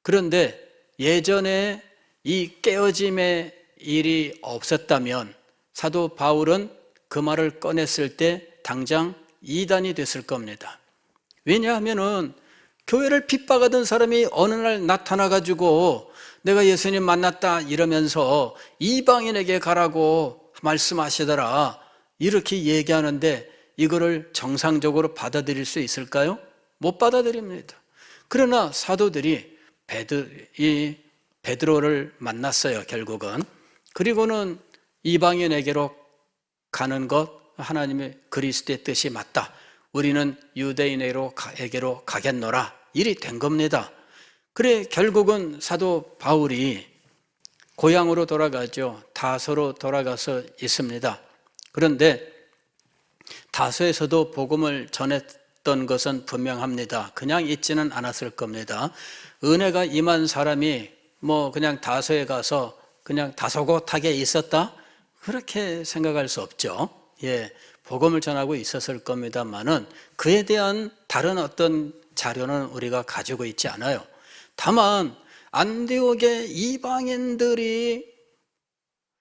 그런데 예전에 이 깨어짐의 일이 없었다면 사도 바울은 그 말을 꺼냈을 때 당장 이단이 됐을 겁니다. 왜냐하면은 교회를 핍박하던 사람이 어느 날 나타나가지고 내가 예수님 만났다 이러면서 이방인에게 가라고 말씀하시더라 이렇게 얘기하는데 이거를 정상적으로 받아들일 수 있을까요? 못 받아들입니다. 그러나 사도들이 베드로를 만났어요, 결국은. 그리고는 이방인에게로 가는 것, 하나님의 그리스도의 뜻이 맞다. 우리는 유대인에게로 가겠노라. 일이 된 겁니다. 그래, 결국은 사도 바울이 고향으로 돌아가죠. 다소로 돌아가서 있습니다. 그런데 다소에서도 복음을 전했던 것은 분명합니다. 그냥 있지는 않았을 겁니다. 은혜가 임한 사람이 그냥 다소에 가서 그냥 다소곳하게 있었다? 그렇게 생각할 수 없죠. 복음을 전하고 있었을 겁니다만은 그에 대한 다른 어떤 자료는 우리가 가지고 있지 않아요. 다만 안디옥의 이방인들이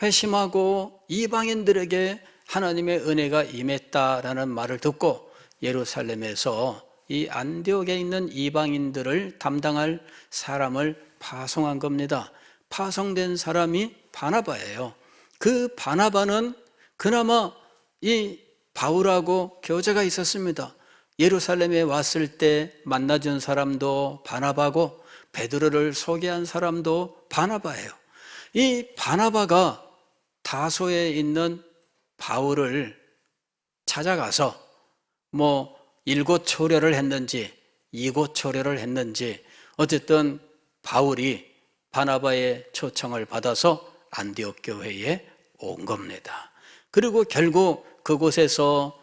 회심하고 이방인들에게 하나님의 은혜가 임했다라는 말을 듣고 예루살렘에서 이 안디옥에 있는 이방인들을 담당할 사람을 파송한 겁니다. 파송된 사람이 바나바예요. 그 바나바는 그나마 이 바울하고 교제가 있었습니다. 예루살렘에 왔을 때 만나준 사람도 바나바고 베드로를 소개한 사람도 바나바예요. 이 바나바가 다소에 있는 바울을 찾아가서 일곱 초려를 했는지 이곱 초려를 했는지 어쨌든 바울이 바나바의 초청을 받아서 안디옥 교회에 온 겁니다. 그리고 결국 그곳에서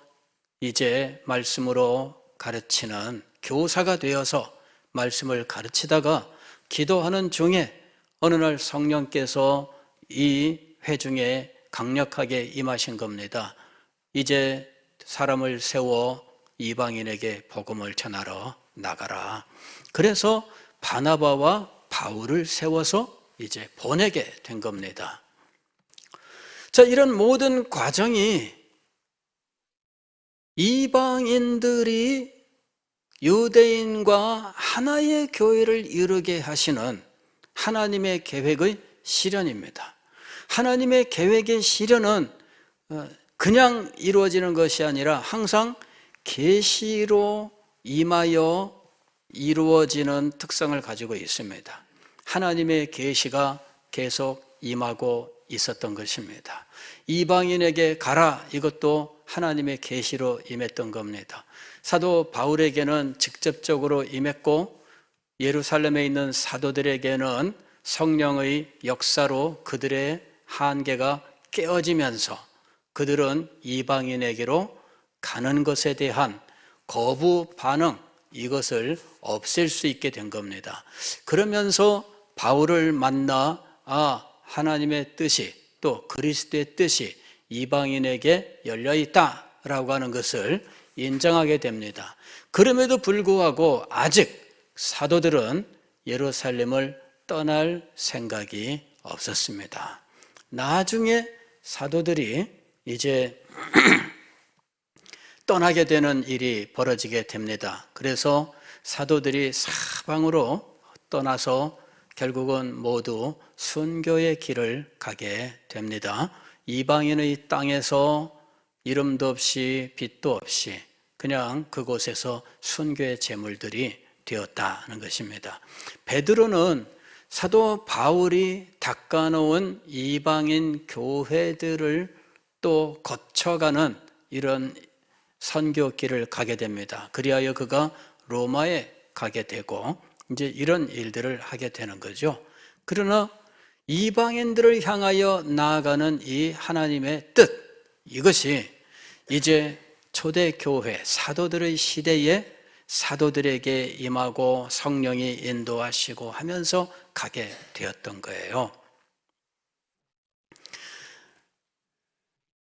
이제 말씀으로 가르치는 교사가 되어서 말씀을 가르치다가 기도하는 중에 어느 날 성령께서 이 회중에 강력하게 임하신 겁니다. 이제 사람을 세워 이방인에게 복음을 전하러 나가라. 그래서 바나바와 바울을 세워서 이제 보내게 된 겁니다. 자, 이런 모든 과정이 이방인들이 유대인과 하나의 교회를 이루게 하시는 하나님의 계획의 실현입니다. 하나님의 계획의 실현은 그냥 이루어지는 것이 아니라 항상 계시로 임하여 이루어지는 특성을 가지고 있습니다. 하나님의 계시가 계속 임하고 있었던 것입니다. 이방인에게 가라, 이것도 하나님의 계시로 임했던 겁니다. 사도 바울에게는 직접적으로 임했고 예루살렘에 있는 사도들에게는 성령의 역사로 그들의 한계가 깨어지면서 그들은 이방인에게로 가는 것에 대한 거부 반응, 이것을 없앨 수 있게 된 겁니다. 그러면서 바울을 만나 하나님의 뜻이, 또 그리스도의 뜻이 이방인에게 열려있다라고 하는 것을 인정하게 됩니다. 그럼에도 불구하고 아직 사도들은 예루살렘을 떠날 생각이 없었습니다. 나중에 사도들이 이제 떠나게 되는 일이 벌어지게 됩니다. 그래서 사도들이 사방으로 떠나서 결국은 모두 순교의 길을 가게 됩니다. 이방인의 땅에서 이름도 없이 빛도 없이 그냥 그곳에서 순교의 제물들이 되었다는 것입니다. 베드로는 사도 바울이 닦아놓은 이방인 교회들을 또 거쳐가는 이런 선교길을 가게 됩니다. 그리하여 그가 로마에 가게 되고 이제 이런 일들을 하게 되는 거죠. 그러나 이방인들을 향하여 나아가는 이 하나님의 뜻, 이것이 이제 초대교회 사도들의 시대에 사도들에게 임하고 성령이 인도하시고 하면서 가게 되었던 거예요.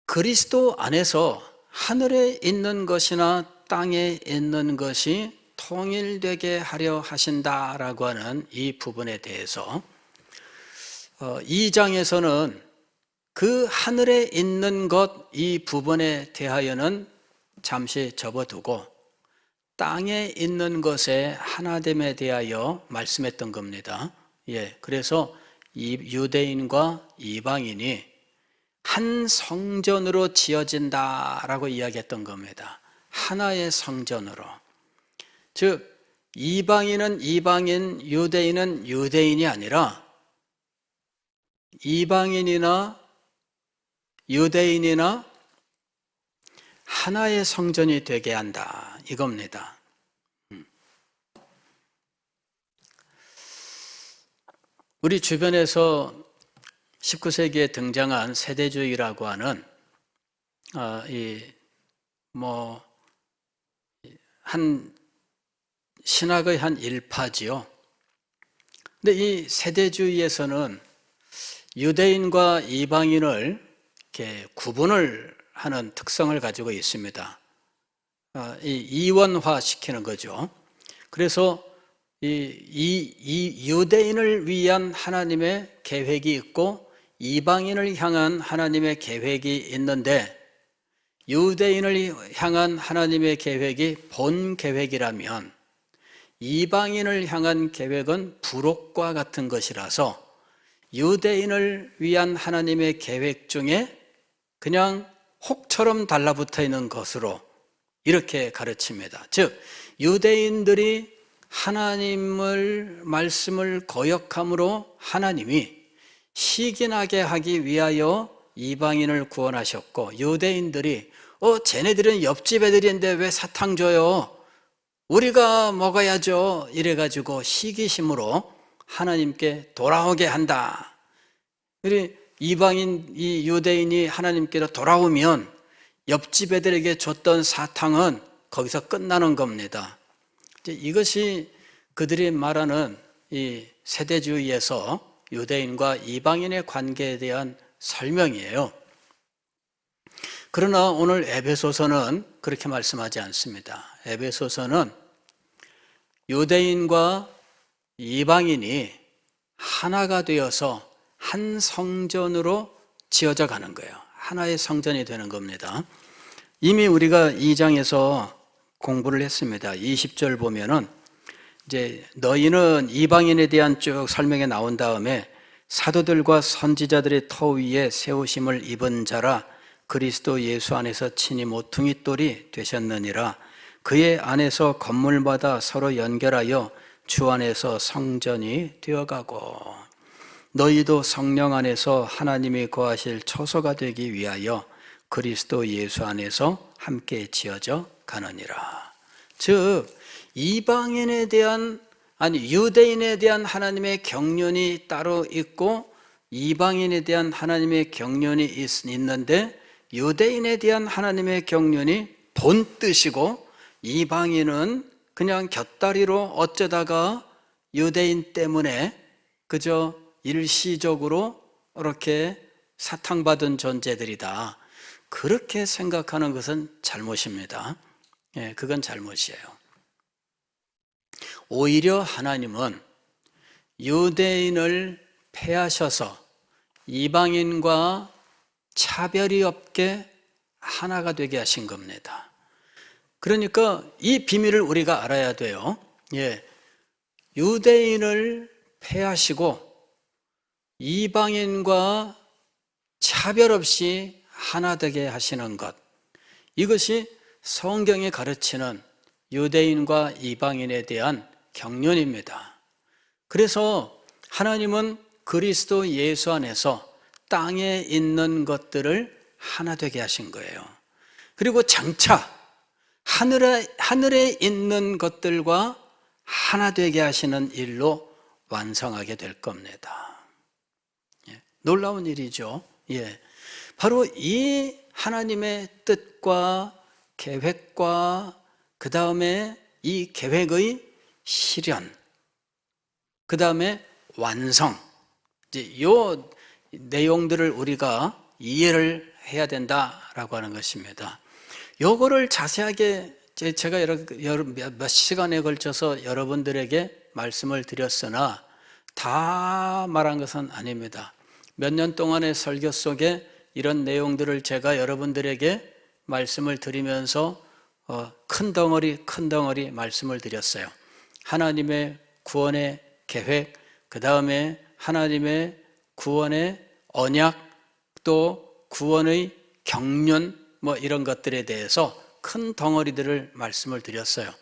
그리스도 안에서 하늘에 있는 것이나 땅에 있는 것이 통일되게 하려 하신다라고 하는 이 부분에 대해서 2장에서는 그 하늘에 있는 것, 이 부분에 대하여는 잠시 접어두고 땅에 있는 것의 하나됨에 대하여 말씀했던 겁니다. 그래서 유대인과 이방인이 한 성전으로 지어진다라고 이야기했던 겁니다. 하나의 성전으로. 즉 이방인은 이방인, 유대인은 유대인이 아니라 이방인이나 유대인이나 하나의 성전이 되게 한다, 이겁니다. 우리 주변에서 19세기에 등장한 세대주의라고 하는 한 신학의 한 일파지요. 근데 이 세대주의에서는 유대인과 이방인을 이렇게 구분을 하는 특성을 가지고 있습니다. 이원화 시키는 거죠. 그래서 이 유대인을 위한 하나님의 계획이 있고 이방인을 향한 하나님의 계획이 있는데 유대인을 향한 하나님의 계획이 본 계획이라면 이방인을 향한 계획은 부록과 같은 것이라서 유대인을 위한 하나님의 계획 중에 그냥 혹처럼 달라붙어 있는 것으로 이렇게 가르칩니다. 즉 유대인들이 하나님을 말씀을 거역함으로 하나님이 시기나게 하기 위하여 이방인을 구원하셨고 유대인들이 쟤네들은 옆집 애들인데 왜 사탕 줘요? 우리가 먹어야죠. 이래가지고 시기심으로 하나님께 돌아오게 한다. 이방인, 이 유대인이 하나님께로 돌아오면 옆집 애들에게 줬던 사탕은 거기서 끝나는 겁니다. 이것이 그들이 말하는 이 세대주의에서 유대인과 이방인의 관계에 대한 설명이에요. 그러나 오늘 에베소서는 그렇게 말씀하지 않습니다. 에베소서는 유대인과 이방인이 하나가 되어서 한 성전으로 지어져 가는 거예요. 하나의 성전이 되는 겁니다. 이미 우리가 2장에서 공부를 했습니다. 20절 보면은 이제 너희는 이방인에 대한 쭉 설명이 나온 다음에 사도들과 선지자들의 터 위에 세우심을 입은 자라 그리스도 예수 안에서 친히 모퉁이 돌이 되셨느니라. 그의 안에서 건물마다 서로 연결하여 주 안에서 성전이 되어가고 너희도 성령 안에서 하나님이 거하실 처소가 되기 위하여 그리스도 예수 안에서 함께 지어져 가느니라. 즉 이방인에 대한 유대인에 대한 하나님의 경륜이 따로 있고 이방인에 대한 하나님의 경륜이 있는데 유대인에 대한 하나님의 경륜이 본뜻이고 이방인은 그냥 곁다리로 어쩌다가 유대인 때문에 그저 일시적으로 이렇게 사탕받은 존재들이다. 그렇게 생각하는 것은 잘못입니다. 예, 그건 잘못이에요. 오히려 하나님은 유대인을 폐하셔서 이방인과 차별이 없게 하나가 되게 하신 겁니다. 그러니까 이 비밀을 우리가 알아야 돼요. 예, 유대인을 폐하시고 이방인과 차별 없이 하나 되게 하시는 것, 이것이 성경이 가르치는 유대인과 이방인에 대한 경륜입니다. 그래서 하나님은 그리스도 예수 안에서 땅에 있는 것들을 하나 되게 하신 거예요. 그리고 장차 하늘에 있는 것들과 하나 되게 하시는 일로 완성하게 될 겁니다. 예, 놀라운 일이죠. 예, 바로 이 하나님의 뜻과 계획과 그 다음에 이 계획의 실현, 그 다음에 완성, 이제 이 내용들을 우리가 이해를 해야 된다라고 하는 것입니다. 요거를 자세하게 제가 몇 시간에 걸쳐서 여러분들에게 말씀을 드렸으나 다 말한 것은 아닙니다. 몇 년 동안의 설교 속에 이런 내용들을 제가 여러분들에게 말씀을 드리면서 큰 덩어리 말씀을 드렸어요. 하나님의 구원의 계획, 그 다음에 하나님의 구원의 언약, 또 구원의 경륜, 이런 것들에 대해서 큰 덩어리들을 말씀을 드렸어요.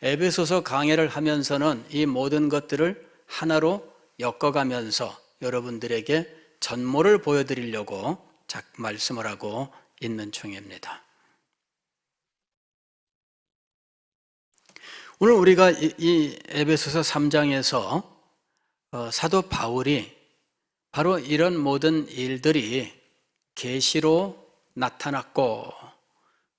에베소서 강해를 하면서는 이 모든 것들을 하나로 엮어가면서 여러분들에게 전모를 보여드리려고 말씀을 하고 있는 중입니다. 오늘 우리가 이 에베소서 3장에서 사도 바울이 바로 이런 모든 일들이 계시로 나타났고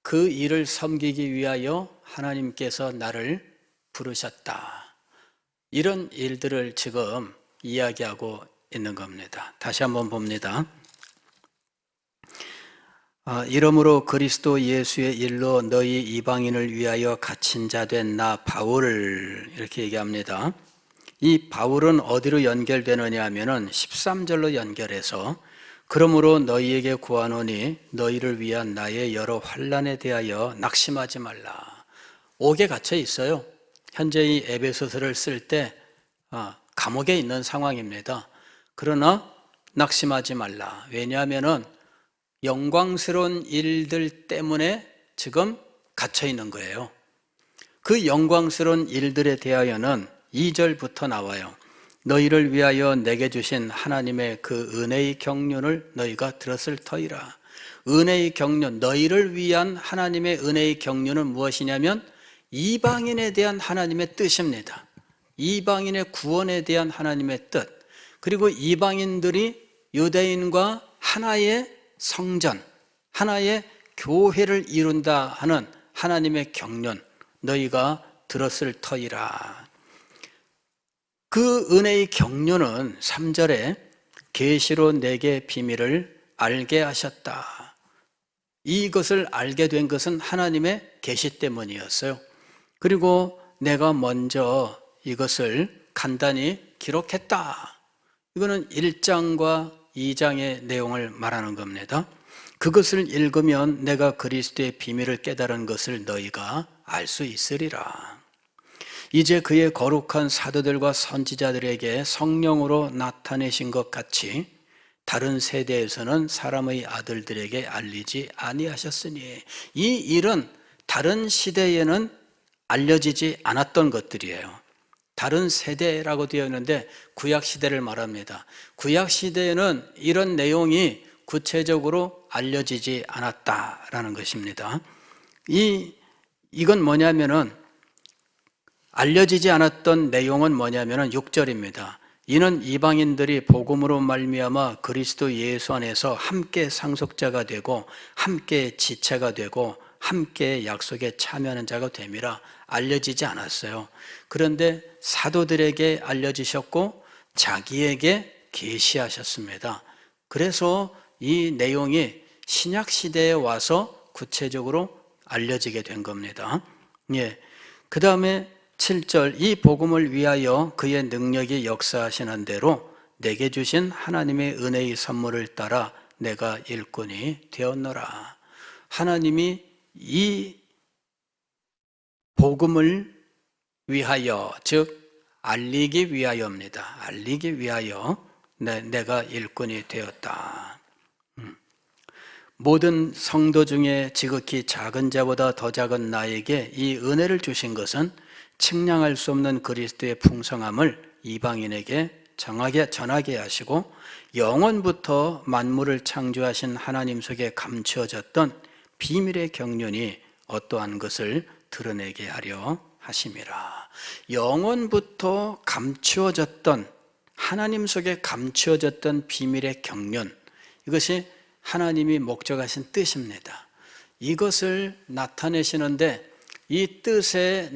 그 일을 섬기기 위하여 하나님께서 나를 부르셨다. 이런 일들을 지금 이야기하고 있는 겁니다. 다시 한번 봅니다. 이러므로 그리스도 예수의 일로 너희 이방인을 위하여 갇힌 자 된 나 바울, 이렇게 얘기합니다. 이 바울은 어디로 연결되느냐 하면은 13절로 연결해서 그러므로 너희에게 구하노니 너희를 위한 나의 여러 환난에 대하여 낙심하지 말라. 옥에 갇혀 있어요. 현재 이 에베소서를 쓸 때 감옥에 있는 상황입니다. 그러나 낙심하지 말라. 왜냐하면은 영광스러운 일들 때문에 지금 갇혀 있는 거예요. 그 영광스러운 일들에 대하여는 2절부터 나와요. 너희를 위하여 내게 주신 하나님의 그 은혜의 경륜을 너희가 들었을 터이라. 은혜의 경륜, 너희를 위한 하나님의 은혜의 경륜은 무엇이냐면 이방인에 대한 하나님의 뜻입니다. 이방인의 구원에 대한 하나님의 뜻, 그리고 이방인들이 유대인과 하나의 성전, 하나의 교회를 이룬다 하는 하나님의 경륜, 너희가 들었을 터이라. 그 은혜의 경륜은 3절에 계시로 내게 비밀을 알게 하셨다. 이것을 알게 된 것은 하나님의 계시 때문이었어요. 그리고 내가 먼저 이것을 간단히 기록했다. 이거는 1장과 2장의 내용을 말하는 겁니다. 그것을 읽으면 내가 그리스도의 비밀을 깨달은 것을 너희가 알 수 있으리라. 이제 그의 거룩한 사도들과 선지자들에게 성령으로 나타내신 것 같이 다른 세대에서는 사람의 아들들에게 알리지 아니하셨으니, 이 일은 다른 시대에는 알려지지 않았던 것들이에요. 다른 세대라고 되어 있는데 구약 시대를 말합니다. 구약 시대에는 이런 내용이 구체적으로 알려지지 않았다라는 것입니다. 이건 뭐냐면은, 알려지지 않았던 내용은 뭐냐면은 6절입니다. 이는 이방인들이 복음으로 말미암아 그리스도 예수 안에서 함께 상속자가 되고 함께 지체가 되고 함께 약속에 참여하는 자가 됨이라. 알려지지 않았어요. 그런데 사도들에게 알려지셨고 자기에게 계시하셨습니다. 그래서 이 내용이 신약 시대에 와서 구체적으로 알려지게 된 겁니다. 그 다음에 7절, 이 복음을 위하여 그의 능력이 역사하시는 대로 내게 주신 하나님의 은혜의 선물을 따라 내가 일꾼이 되었노라. 하나님이 이 복음을 위하여, 즉 알리기 위하여입니다. 알리기 위하여 내가 일꾼이 되었다. 모든 성도 중에 지극히 작은 자보다 더 작은 나에게 이 은혜를 주신 것은 측량할 수 없는 그리스도의 풍성함을 이방인에게 전하게 하시고 영원부터 만물을 창조하신 하나님 속에 감추어졌던 비밀의 경륜이 어떠한 것을 드러내게 하려 하심이라. 영원부터 감추어졌던, 하나님 속에 감추어졌던 비밀의 경륜, 이것이 하나님이 목적하신 뜻입니다. 이것을 나타내시는데 이 뜻의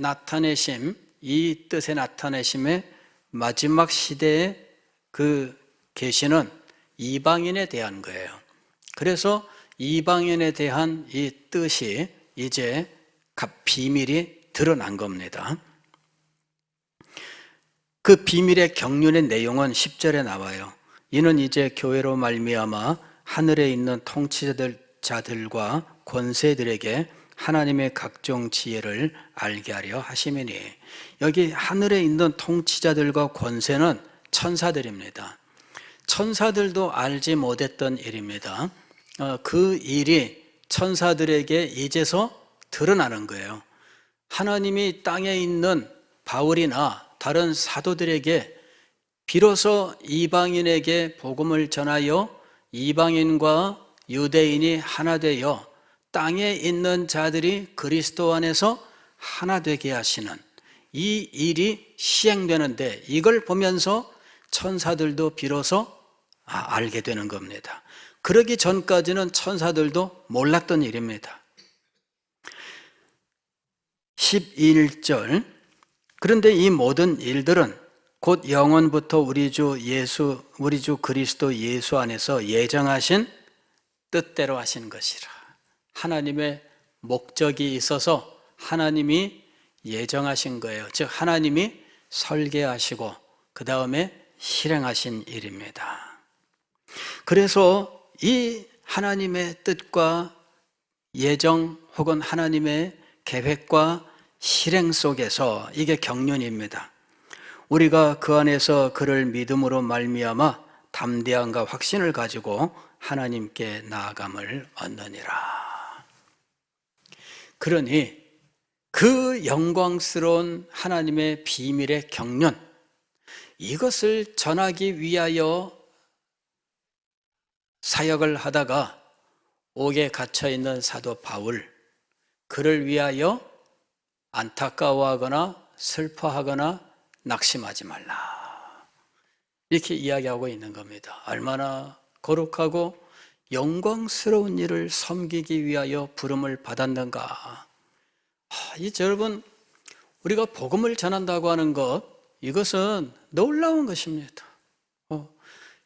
나타내심의 마지막 시대의 그 계시는 이방인에 대한 거예요. 그래서 이방인에 대한 이 뜻이 이제 비밀이 드러난 겁니다. 그 비밀의 경륜의 내용은 10절에 나와요. 이는 이제 교회로 말미암아 하늘에 있는 통치자들과 권세들에게 하나님의 각종 지혜를 알게 하려 하심이니, 여기 하늘에 있는 통치자들과 권세는 천사들입니다. 천사들도 알지 못했던 일입니다. 그 일이 천사들에게 이제서 드러나는 거예요. 하나님이 땅에 있는 바울이나 다른 사도들에게 비로소 이방인에게 복음을 전하여 이방인과 유대인이 하나 되어 땅에 있는 자들이 그리스도 안에서 하나 되게 하시는 이 일이 시행되는데, 이걸 보면서 천사들도 비로소 알게 되는 겁니다. 그러기 전까지는 천사들도 몰랐던 일입니다. 11절, 그런데 이 모든 일들은 곧 영원부터 우리 주 그리스도 예수 안에서 예정하신 뜻대로 하신 것이라. 하나님의 목적이 있어서 하나님이 예정하신 거예요. 즉 하나님이 설계하시고 그 다음에 실행하신 일입니다. 그래서 이 하나님의 뜻과 예정 혹은 하나님의 계획과 실행 속에서, 이게 경륜입니다. 우리가 그 안에서 그를 믿음으로 말미암아 담대함과 확신을 가지고 하나님께 나아감을 얻느니라. 그러니 그 영광스러운 하나님의 비밀의 경륜, 이것을 전하기 위하여 사역을 하다가 옥에 갇혀있는 사도 바울, 그를 위하여 안타까워하거나 슬퍼하거나 낙심하지 말라, 이렇게 이야기하고 있는 겁니다. 얼마나 거룩하고 영광스러운 일을 섬기기 위하여 부름을 받았는가. 여러분, 우리가 복음을 전한다고 하는 것, 이것은 놀라운 것입니다.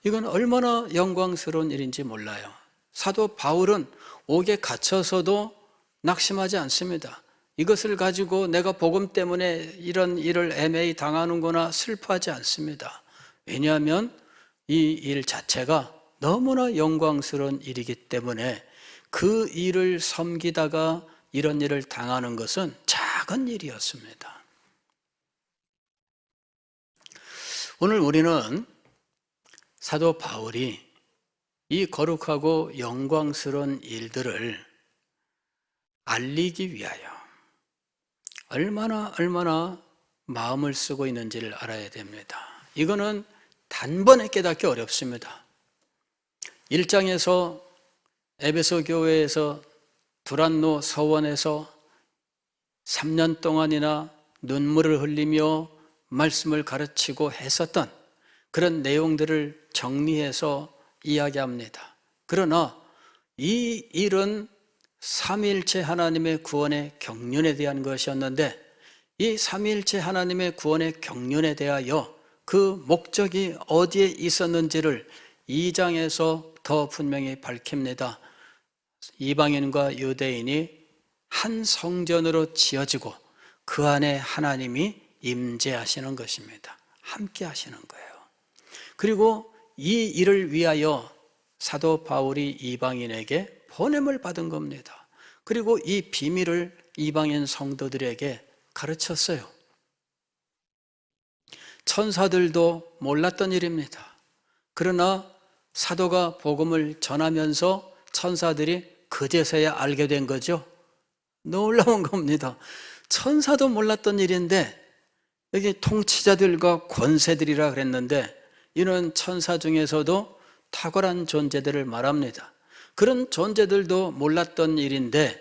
이건 얼마나 영광스러운 일인지 몰라요. 사도 바울은 옥에 갇혀서도 낙심하지 않습니다. 이것을 가지고 내가 복음 때문에 이런 일을 애매히 당하는구나 슬퍼하지 않습니다. 왜냐하면 이 일 자체가 너무나 영광스러운 일이기 때문에 그 일을 섬기다가 이런 일을 당하는 것은 작은 일이었습니다. 오늘 우리는 사도 바울이 이 거룩하고 영광스러운 일들을 알리기 위하여 얼마나 마음을 쓰고 있는지를 알아야 됩니다. 이거는 단번에 깨닫기 어렵습니다. 1장에서 에베소 교회에서 두란노 서원에서 3년 동안이나 눈물을 흘리며 말씀을 가르치고 했었던 그런 내용들을 정리해서 이야기합니다. 그러나 이 일은 삼위일체 하나님의 구원의 경륜에 대한 것이었는데 이 삼위일체 하나님의 구원의 경륜에 대하여 그 목적이 어디에 있었는지를 2장에서 더 분명히 밝힙니다. 이방인과 유대인이 한 성전으로 지어지고 그 안에 하나님이 임재하시는 것입니다. 함께 하시는 거예요. 그리고 이 일을 위하여 사도 바울이 이방인에게 보냄을 받은 겁니다. 그리고 이 비밀을 이방인 성도들에게 가르쳤어요. 천사들도 몰랐던 일입니다. 그러나 사도가 복음을 전하면서 천사들이 그제서야 알게 된 거죠. 놀라운 겁니다. 천사도 몰랐던 일인데 여기 통치자들과 권세들이라 그랬는데 이는 천사 중에서도 탁월한 존재들을 말합니다. 그런 존재들도 몰랐던 일인데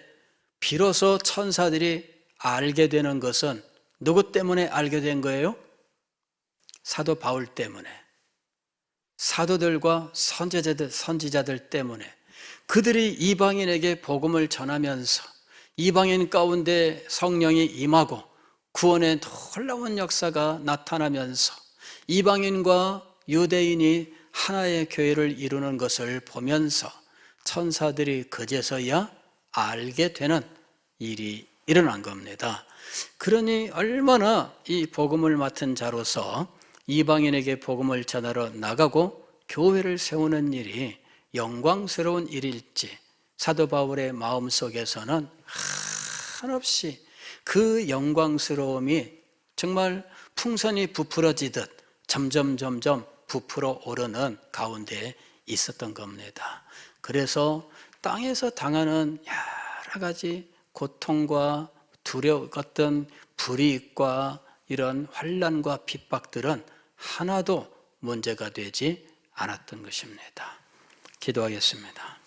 비로소 천사들이 알게 되는 것은 누구 때문에 알게 된 거예요? 사도 바울 때문에, 사도들과 선지자들 때문에 그들이 이방인에게 복음을 전하면서 이방인 가운데 성령이 임하고 구원의 놀라운 역사가 나타나면서 이방인과 유대인이 하나의 교회를 이루는 것을 보면서 천사들이 그제서야 알게 되는 일이 일어난 겁니다. 그러니 얼마나 이 복음을 맡은 자로서 이방인에게 복음을 전하러 나가고 교회를 세우는 일이 영광스러운 일일지 사도 바울의 마음속에서는 한없이 그 영광스러움이 정말 풍선이 부풀어지듯 점점 부풀어 오르는 가운데 있었던 겁니다. 그래서 땅에서 당하는 여러 가지 고통과 어떤 불이익과 이런 환난과 핍박들은 하나도 문제가 되지 않았던 것입니다. 기도하겠습니다.